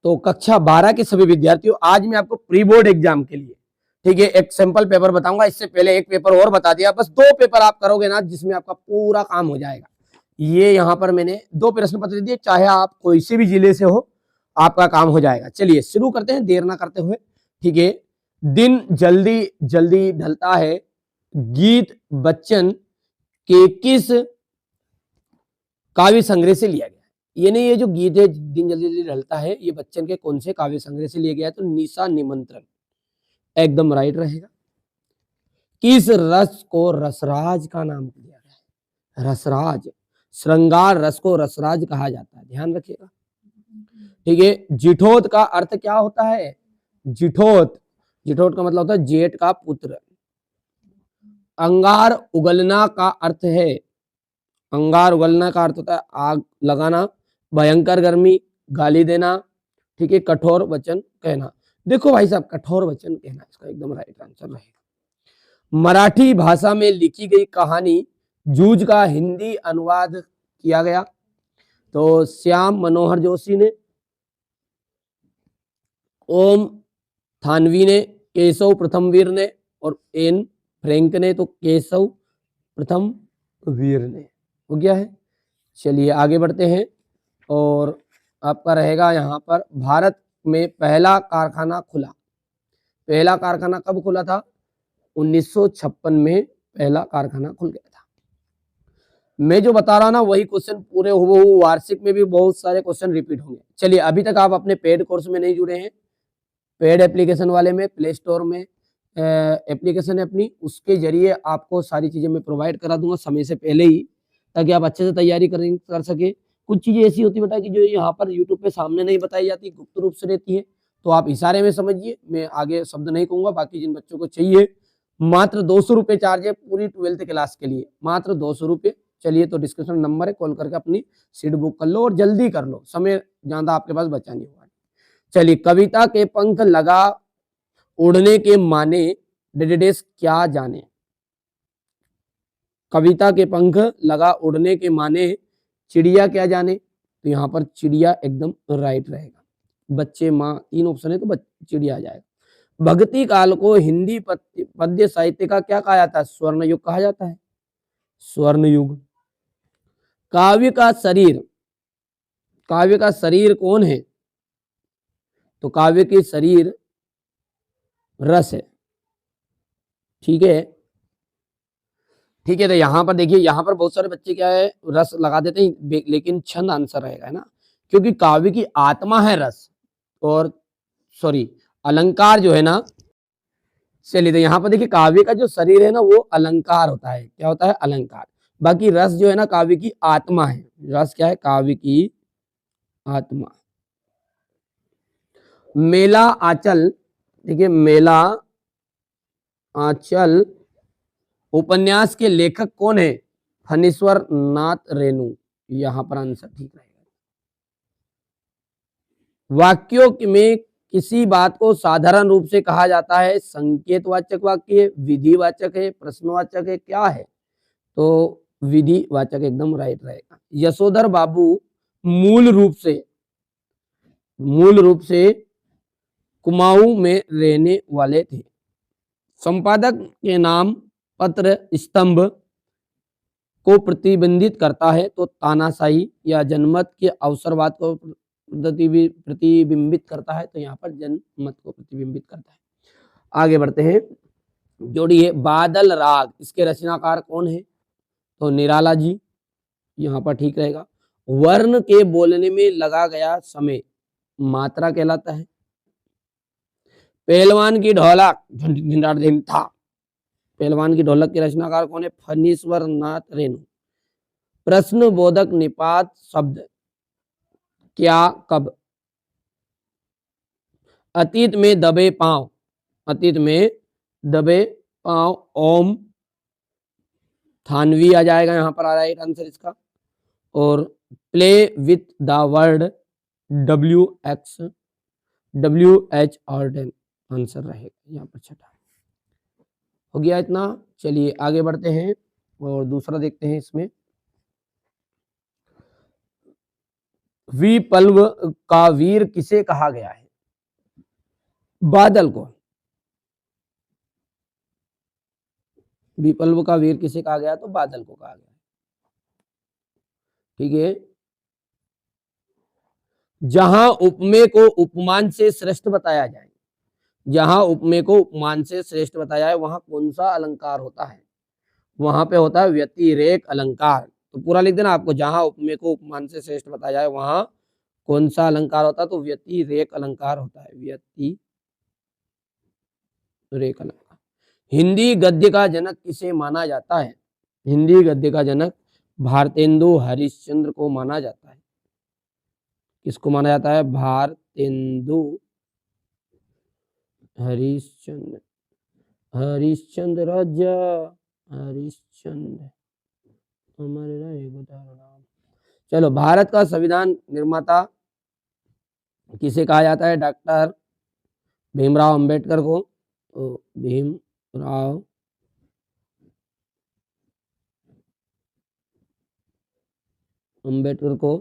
तो कक्षा 12 के सभी विद्यार्थियों, आज मैं आपको प्री बोर्ड एग्जाम के लिए, ठीक है, एक सैंपल पेपर बताऊंगा। इससे पहले एक पेपर और बता दिया, बस 2 पेपर आप करोगे ना जिसमें आपका पूरा काम हो जाएगा। ये यहाँ पर मैंने 2 प्रश्न पत्र दिए, चाहे आप कोई से भी जिले से हो, आपका काम हो जाएगा। चलिए शुरू करते हैं देर ना करते हुए, ठीक है। दिन जल्दी जल्दी ढलता है, गीत बच्चन के किस काव्य संग्रह से लिया गया है? यानी ये जो गीत है दिन जल्दी जल्दी ढलता है, ये बच्चन के कौन से काव्य संग्रह से लिया गया है? तो निशा निमंत्रण एकदम राइट रहेगा। किस रस को रसराज का नाम दिया गया है? रसराज, श्रृंगार रस को रसराज कहा जाता है, ध्यान रखिएगा, ठीक है। जिठोत का अर्थ क्या होता है? जिठोत, जिठोत का मतलब होता है जेठ का पुत्र। अंगार उगलना का अर्थ है, अंगार उगलना का अर्थ होता है आग लगाना, भयंकर गर्मी, गाली देना, ठीक है। कठोर वचन कहना, देखो भाई साहब कठोर वचन कहना इसका एकदम राइट आंसर रहेगा। मराठी भाषा में लिखी गई कहानी जूझ का हिंदी अनुवाद किया गया, तो श्याम मनोहर जोशी ने, ओम थानवी ने, केशव प्रथमवीर ने और एन फ्रैंक ने। तो केशव प्रथम वीर ने हो गया है। चलिए आगे बढ़ते हैं, और आपका रहेगा यहाँ पर भारत में पहला कारखाना खुला। पहला कारखाना कब खुला था? 1956 में पहला कारखाना खुल गया था। मैं जो बता रहा ना वही क्वेश्चन पूरे हुबहू वार्षिक में भी बहुत सारे क्वेश्चन रिपीट होंगे। चलिए अभी तक आप अपने पेड कोर्स में नहीं जुड़े हैं, पेड एप्लीकेशन वाले में प्ले स्टोर में एप्लीकेशन है अपनी, उसके जरिए आपको सारी चीजें मैं प्रोवाइड करा दूंगा समय से पहले ही, ताकि आप अच्छे से तैयारी कर सके। कुछ चीजें ऐसी होती है बेटा कि जो यहाँ पर यूट्यूब पे सामने नहीं बताई जाती, गुप्त रूप से रहती है, तो आप इशारे में समझिए, मैं आगे शब्द नहीं कहूंगा। बाकी जिन बच्चों को चाहिए, मात्र 200 रुपये चार्ज है पूरी 12th क्लास के लिए, मात्र 200 रुपये। चलिए तो डिस्क्रिप्शन नंबर है, कॉल करके अपनी सीट बुक कर लो और जल्दी कर लो, समय ज्यादा आपके पास बचा नहीं होगा। चलिए, कविता के पंख लगा उड़ने के माने डेडेस क्या जाने? कविता के पंख लगा उड़ने के माने चिड़िया क्या जाने? तो यहाँ पर चिड़िया एकदम राइट रहेगा। बच्चे माँ 3 ऑप्शन है तो चिड़िया आ जाएगा। भक्ति काल को हिंदी पद्य साहित्य का क्या कहा जाता है? स्वर्ण युग कहा जाता है, स्वर्ण युग। काव्य का शरीर, काव्य का शरीर कौन है? तो काव्य के शरीर रस है, ठीक है, ठीक है। तो यहाँ पर देखिए, यहाँ पर बहुत सारे बच्चे क्या है रस लगा देते हैं, लेकिन छंद आंसर रहेगा, है ना, क्योंकि काव्य की आत्मा है रस, और सॉरी अलंकार जो है ना। चलिए तो यहाँ पर देखिए, काव्य का जो शरीर है ना वो अलंकार होता है, क्या होता है? अलंकार। बाकी रस जो है ना काव्य की आत्मा है। रस क्या है? काव्य की आत्मा। मेला आंचल, ठीक है, मेला आंचल उपन्यास के लेखक कौन है? फणीश्वर नाथ रेणु, यहां पर आंसर ठीक रहेगा। वाक्यों में किसी बात को साधारण रूप से कहा जाता है, संकेतवाचक वाक्य है, विधिवाचक है, प्रश्नवाचक है, क्या है? तो विधिवाचक एकदम राइट रहेगा। यशोधर बाबू मूल रूप से कुमाऊं में रहने वाले थे। संपादक के नाम पत्र स्तंभ को प्रतिबंधित करता है, तो तानाशाही या जनमत के अवसरवाद को प्रतिबिंबित करता है, तो यहाँ पर जनमत को प्रतिबिंबित करता है। आगे बढ़ते हैं, जोड़िए बादल राग, इसके रचनाकार कौन है? तो निराला जी, यहाँ पर ठीक रहेगा। वर्ण के बोलने में लगा गया समय मात्रा कहलाता है। पहलवान की ढोलक था, पहलवान की ढोलक के रचनाकार कौन है? फणीश्वर नाथ रेणु। प्रश्न बोधक निपात शब्द क्या कब? अतीत में दबे पांव, अतीत में दबे पांव ओम थानवी आ जाएगा, यहां पर आ राइट आंसर इसका। और play with the word WH ऑर्डन आंसर रहेगा यहाँ पर, छठा हो गया इतना। चलिए आगे बढ़ते हैं और दूसरा देखते हैं इसमें। विप्लव का वीर किसे कहा गया है? बादल को। विप्लव का वीर किसे कहा गया? तो बादल को कहा गया। ठीक है। जहां उपमेय को उपमान से श्रेष्ठ बताया जाए, जहां उपमेय को उपमान से श्रेष्ठ बताया जाए वहां कौन सा अलंकार होता है? वहां पे होता है व्यतिरेक अलंकार। तो पूरा लिख देना आपको, जहां उपमेय को उपमान से श्रेष्ठ बताया जाए वहां कौन सा अलंकार होता है? तो व्यतिरेक अलंकार होता है, व्यतिरेक अलंकार। हिंदी गद्य का जनक किसे माना जाता है? हिंदी गद्य का जनक भारतेंदु हरिश्चंद्र को माना जाता है। किसको माना जाता है? भारतेंदु हरिश्चंद्र। हरिश्चंद्र राजा, हरिश्चंद्र हमारे नाम। चलो, भारत का संविधान निर्माता किसे कहा जाता है? डॉक्टर भीमराव अंबेडकर को। तो भीमराव अंबेडकर को।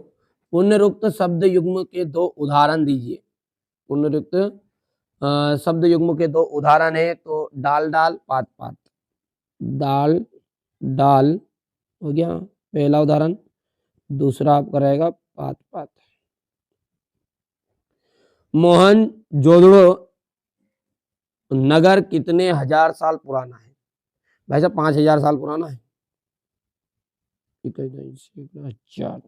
पुनरुक्त शब्द युग्म के दो उदाहरण दीजिए। पुनरुक्त शब्द युग्म के दो उदाहरण है, तो डाल डाल, पात पात। डाल डाल हो गया पहला उदाहरण, दूसरा आपका रहेगा पात पात। मोहनजोदड़ो नगर कितने हजार साल पुराना है? भाई साहब 5000 साल पुराना है। अच्छा,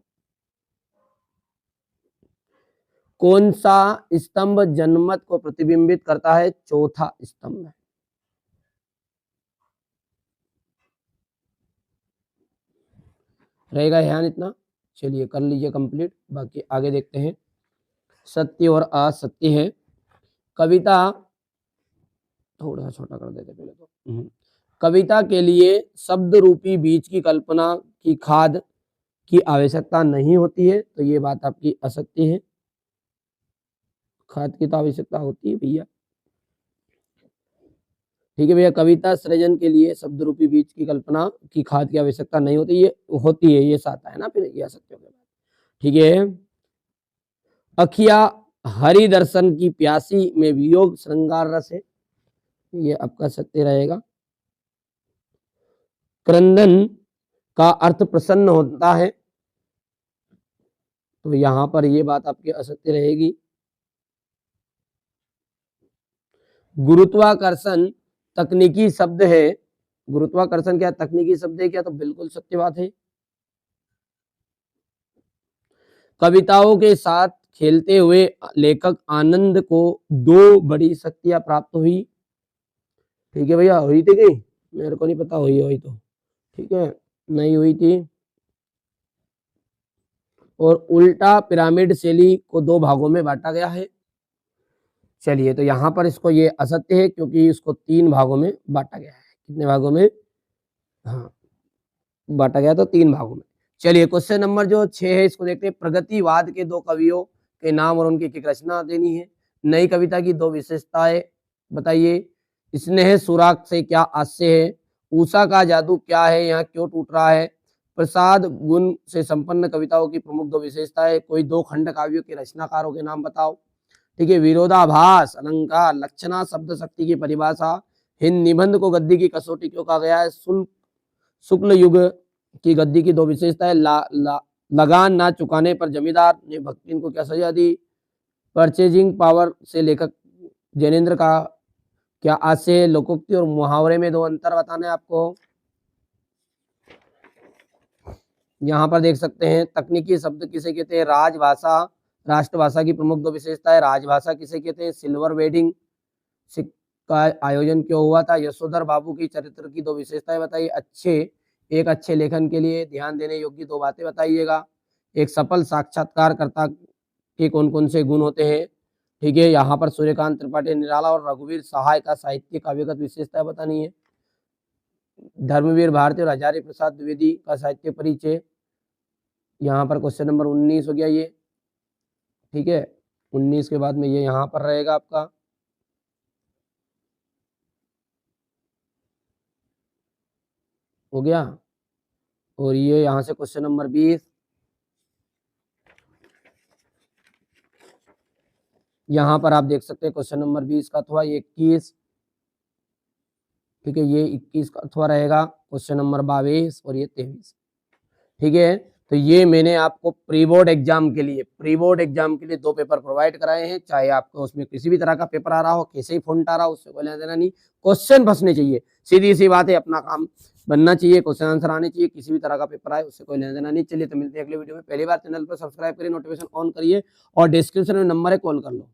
कौन सा स्तंभ जनमत को प्रतिबिंबित करता है? चौथा स्तंभ। रहेगा ध्यान इतना। चलिए कर लीजिए कंप्लीट, बाकी आगे देखते हैं। सत्य और असत्य है। कविता थोड़ा छोटा कर देते पहले तो। कविता के लिए शब्द रूपी बीज की कल्पना की खाद की आवश्यकता नहीं होती है, तो ये बात आपकी असत्य है। खाद की तो आवश्यकता होती है भैया। ठीक है भैया, कविता सृजन के लिए शब्द रूपी बीज की कल्पना की खाद की आवश्यकता नहीं होती, ये होती है, ये साता है ना, फिर ये असत्य हो गया। ठीक है। अखिया हरि दर्शन की प्यासी में वियोग श्रृंगार रस है, ये आपका सत्य रहेगा। क्रंदन का अर्थ प्रसन्न होता है, तो यहां पर ये बात आपकी असत्य रहेगी। गुरुत्वाकर्षण तकनीकी शब्द है, गुरुत्वाकर्षण क्या तकनीकी शब्द है क्या? तो बिल्कुल सत्य बात है। कविताओं के साथ खेलते हुए लेखक आनंद को दो बड़ी शक्तियां प्राप्त हुई। ठीक है भैया, हुई थी कहीं? मेरे को नहीं पता, हुई तो ठीक है, नहीं हुई थी। और उल्टा पिरामिड शैली को दो भागों में बांटा गया है। चलिए, तो यहाँ पर इसको ये असत्य है, क्योंकि इसको 3 भागों में बांटा गया है। कितने भागों में? हाँ, बांटा गया तो 3 भागों में। चलिए, क्वेश्चन नंबर जो 6 है इसको देखते हैं। प्रगतिवाद के 2 कवियों के नाम और उनकी एक रचना देनी है। नई कविता की 2 विशेषताएं बताइए। स्नेह सुराग से क्या आशय है? उषा का जादू क्या है, यहाँ क्यों टूट रहा है? प्रसाद गुण से संपन्न कविताओं की प्रमुख 2 विशेषताएं। कोई 2 खंड काव्यों के रचनाकारों के नाम बताओ। ठीक है। विरोधाभास, अलंकार, लक्षणा, शब्द शक्ति की परिभाषा। हिंद निबंध को गद्य की कसौटी क्यों कहा गया है? शुक्ल युग की गद्दी की 2 विशेषताएं। लगान ना चुकाने पर जमींदार ने भक्तिन को क्या सजा दी? परचेजिंग पावर से लेखक जैनेन्द्र का क्या आशय? लोकोक्ति और मुहावरे में 2 अंतर बताने आपको। यहाँ पर देख सकते हैं तकनीकी शब्द किसे कहते हैं? राजभाषा। राष्ट्रभाषा की प्रमुख 2 विशेषताएं। राजभाषा किसे कहते हैं? सिल्वर वेडिंग का आयोजन क्यों हुआ था? यशोधर बाबू की चरित्र की 2 विशेषताएं बताइए। एक अच्छे लेखन के लिए ध्यान देने योग्य 2 बातें बताइएगा। एक सफल साक्षात्कारकर्ता के कौन कौन से गुण होते हैं? ठीक है। यहाँ पर सूर्यकांत त्रिपाठी निराला और रघुवीर सहाय का साहित्य काव्यगत विशेषता बतानी है। धर्मवीर भारती और हजारी प्रसाद द्विवेदी का साहित्य परिचय। यहाँ पर क्वेश्चन नंबर 19 हो गया ये। ठीक है, 19 के बाद में ये यहाँ पर रहेगा आपका। हो गया। और ये यहाँ से क्वेश्चन नंबर 20। यहाँ पर आप देख सकते हैं क्वेश्चन नंबर 20 का अथवा 21, ठीक है, ये 21 का अथवा रहेगा, क्वेश्चन नंबर 22 और ये 23, ठीक है। तो ये मैंने आपको प्री बोर्ड एग्जाम के लिए 2 पेपर प्रोवाइड कराए हैं, चाहे आपको उसमें किसी भी तरह का पेपर आ रहा हो, कैसे ही फॉन्ट आ रहा हो, उससे कोई लेना देना नहीं, क्वेश्चन फंसने चाहिए, सीधी सी बात है, अपना काम बनना चाहिए, क्वेश्चन आंसर आने चाहिए, किसी भी तरह का पेपर आए उससे कोई लेना देना नहीं। चलिए तो मिलते हैं अगले वीडियो में, पहली बार चैनल पर सब्सक्राइब करिए, नोटिफिकेशन ऑन करिए और डिस्क्रिप्शन में नंबर है, कॉल कर लो।